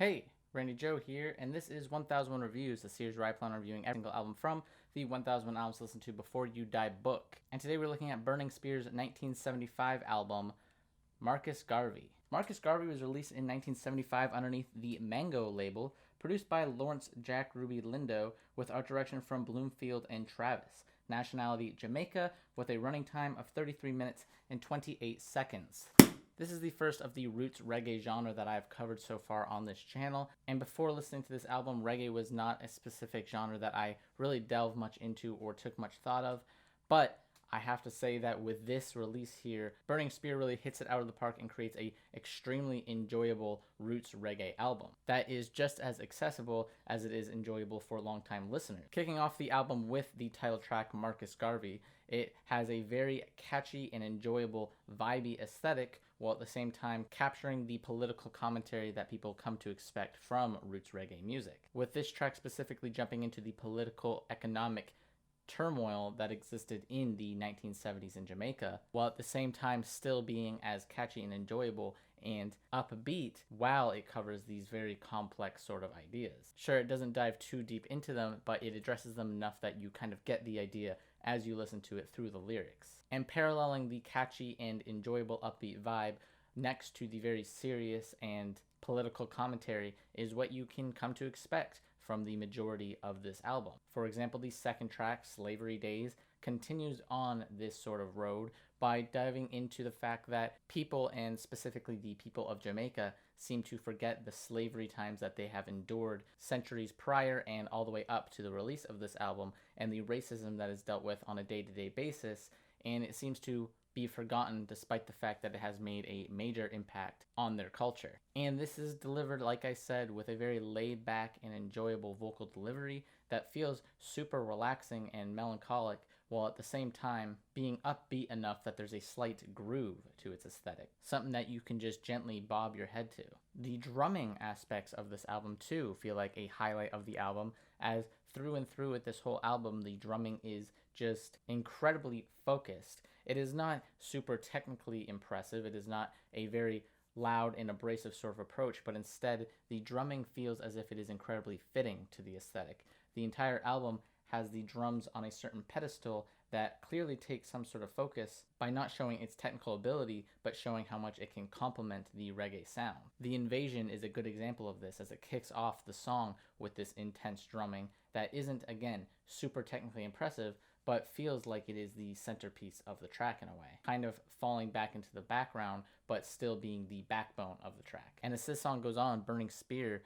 Hey, Randy Joe here, and this is 1001 Reviews, a series where I plan on reviewing every single album from the 1001 Albums to Listen to Before You Die book. And today we're looking at Burning Spear's 1975 album, Marcus Garvey. Marcus Garvey was released in 1975 underneath the Mango label, produced by Lawrence Jack Ruby Lindo, with art direction from Bloomfield and Travis. Nationality Jamaica, with a running time of 33 minutes and 28 seconds. This is the first of the roots reggae genre that I've covered so far on this channel, and before listening to this album, reggae was not a specific genre that I really delved much into or took much thought of, but I have to say that with this release here, Burning Spear really hits it out of the park and creates a extremely enjoyable roots reggae album that is just as accessible as it is enjoyable for longtime listeners. Kicking off the album with the title track Marcus Garvey, it has a very catchy and enjoyable vibey aesthetic, while at the same time capturing the political commentary that people come to expect from roots reggae music. With this track specifically jumping into the political, economic turmoil that existed in the 1970s in Jamaica, while at the same time still being as catchy and enjoyable and upbeat while it covers these very complex sort of ideas. Sure, it doesn't dive too deep into them, but it addresses them enough that you kind of get the idea as you listen to it through the lyrics. And paralleling the catchy and enjoyable upbeat vibe next to the very serious and political commentary is what you can come to expect from the majority of this album. For example, the second track, Slavery Days, continues on this sort of road by diving into the fact that people, and specifically the people of Jamaica, seem to forget the slavery times that they have endured centuries prior and all the way up to the release of this album, and the racism that is dealt with on a day-to-day basis, and it seems to be forgotten despite the fact that it has made a major impact on their culture. And this is delivered, like I said, with a very laid back and enjoyable vocal delivery that feels super relaxing and melancholic, while at the same time being upbeat enough that there's a slight groove to its aesthetic, something that you can just gently bob your head to. The drumming aspects of this album too feel like a highlight of the album, as through and through with this whole album the drumming is just incredibly focused. It is not super technically impressive, it is not a very loud and abrasive sort of approach, but instead the drumming feels as if it is incredibly fitting to the aesthetic. The entire album has the drums on a certain pedestal that clearly takes some sort of focus by not showing its technical ability, but showing how much it can complement the reggae sound. The Invasion is a good example of this, as it kicks off the song with this intense drumming that isn't, again, super technically impressive, but feels like it is the centerpiece of the track in a way, kind of falling back into the background, but still being the backbone of the track. And as this song goes on, Burning Spear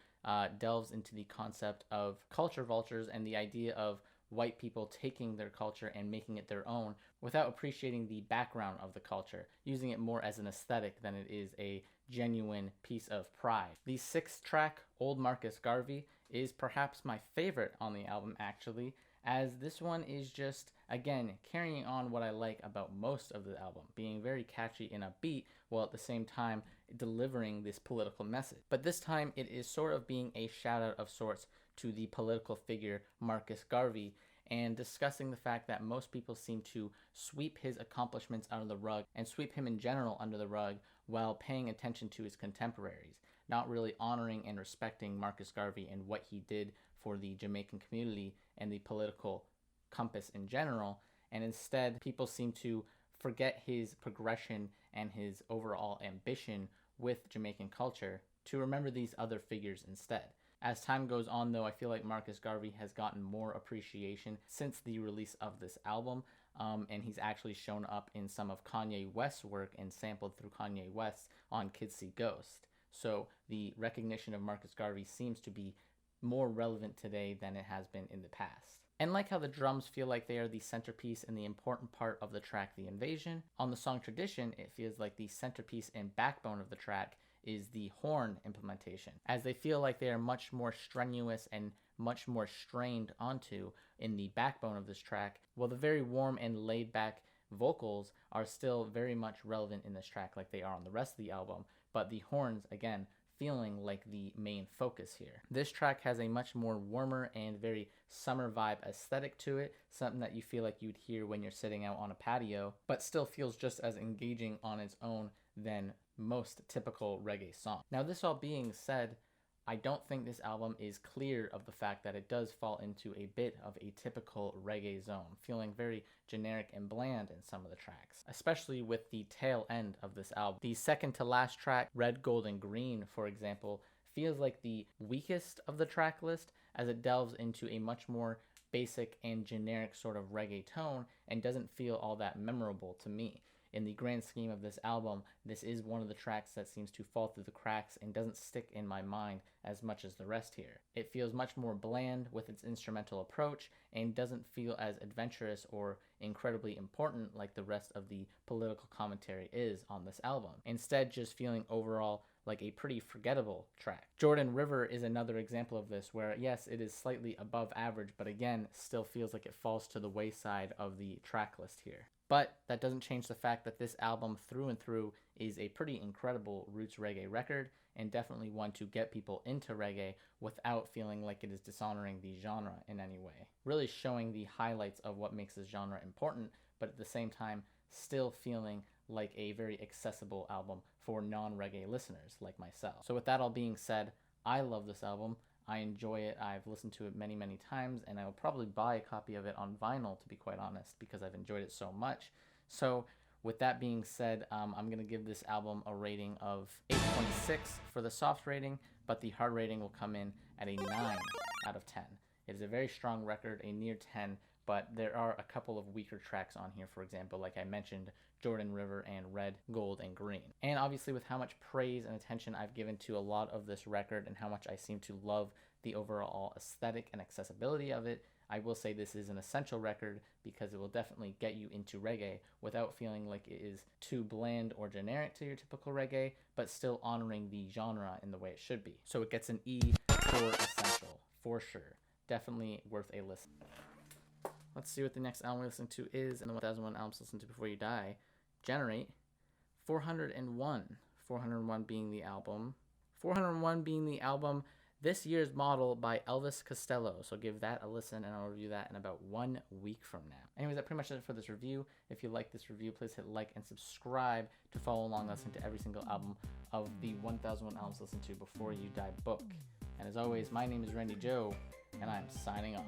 delves into the concept of culture vultures and the idea of white people taking their culture and making it their own without appreciating the background of the culture, using it more as an aesthetic than it is a genuine piece of pride. The sixth track, Old Marcus Garvey, is perhaps my favorite on the album actually, as this one is just, again, carrying on what I like about most of the album, being very catchy and upbeat, while at the same time delivering this political message. But this time it is sort of being a shout out of sorts to the political figure Marcus Garvey, and discussing the fact that most people seem to sweep his accomplishments under the rug and sweep him in general under the rug while paying attention to his contemporaries, not really honoring and respecting Marcus Garvey and what he did for the Jamaican community and the political compass in general, and instead people seem to forget his progression and his overall ambition with Jamaican culture to remember these other figures instead. As time goes on though, I feel like Marcus Garvey has gotten more appreciation since the release of this album, and he's actually shown up in some of Kanye West's work and sampled through Kanye West on Kids See Ghost. So the recognition of Marcus Garvey seems to be more relevant today than it has been in the past. And like how the drums feel like they are the centerpiece and the important part of the track The Invasion, on the song Tradition it feels like the centerpiece and backbone of the track is the horn implementation, as they feel like they are much more strenuous and much more strained onto in the backbone of this track, while the very warm and laid back vocals are still very much relevant in this track like they are on the rest of the album, but the horns, again, feeling like the main focus here. This track has a much more warmer and very summer vibe aesthetic to it, something that you feel like you'd hear when you're sitting out on a patio, but still feels just as engaging on its own than most typical reggae songs. Now, this all being said, I don't think this album is clear of the fact that it does fall into a bit of a typical reggae zone, feeling very generic and bland in some of the tracks, especially with the tail end of this album. The second to last track, Red, Gold, and Green, for example, feels like the weakest of the track list, as it delves into a much more basic and generic sort of reggae tone and doesn't feel all that memorable to me. In the grand scheme of this album, this is one of the tracks that seems to fall through the cracks and doesn't stick in my mind as much as the rest here. It feels much more bland with its instrumental approach and doesn't feel as adventurous or incredibly important like the rest of the political commentary is on this album. Instead, just feeling overall like a pretty forgettable track. Jordan River is another example of this, where yes, it is slightly above average, but again, still feels like it falls to the wayside of the track list here. But that doesn't change the fact that this album through and through is a pretty incredible roots reggae record, and definitely one to get people into reggae without feeling like it is dishonoring the genre in any way. Really showing the highlights of what makes this genre important, but at the same time still feeling like a very accessible album for non-reggae listeners like myself. So with that all being said, I love this album. I enjoy it. I've listened to it many, many times, and I will probably buy a copy of it on vinyl, to be quite honest, because I've enjoyed it so much. So with that being said, I'm going to give this album a rating of 8.6 for the soft rating, but the hard rating will come in at a 9 out of 10. It is a very strong record, a near 10, but there are a couple of weaker tracks on here, for example, like I mentioned, Jordan River and Red, Gold, and Green. And obviously with how much praise and attention I've given to a lot of this record and how much I seem to love the overall aesthetic and accessibility of it, I will say this is an essential record because it will definitely get you into reggae without feeling like it is too bland or generic to your typical reggae, but still honoring the genre in the way it should be. So it gets an E for essential, for sure. Definitely worth a listen. Let's see what the next album we listen to is, and the 1001 albums to listen to before you die. Generate 401. 401 being the album. 401 being the album this year's model by Elvis Costello. So give that a listen, and I'll review that in about 1 week from now. Anyways, that pretty much does it for this review. If you like this review, please hit like and subscribe to follow along, listen to every single album of the 1001 albums to listen to before you die book. And as always, my name is Randy Joe, and I'm signing off.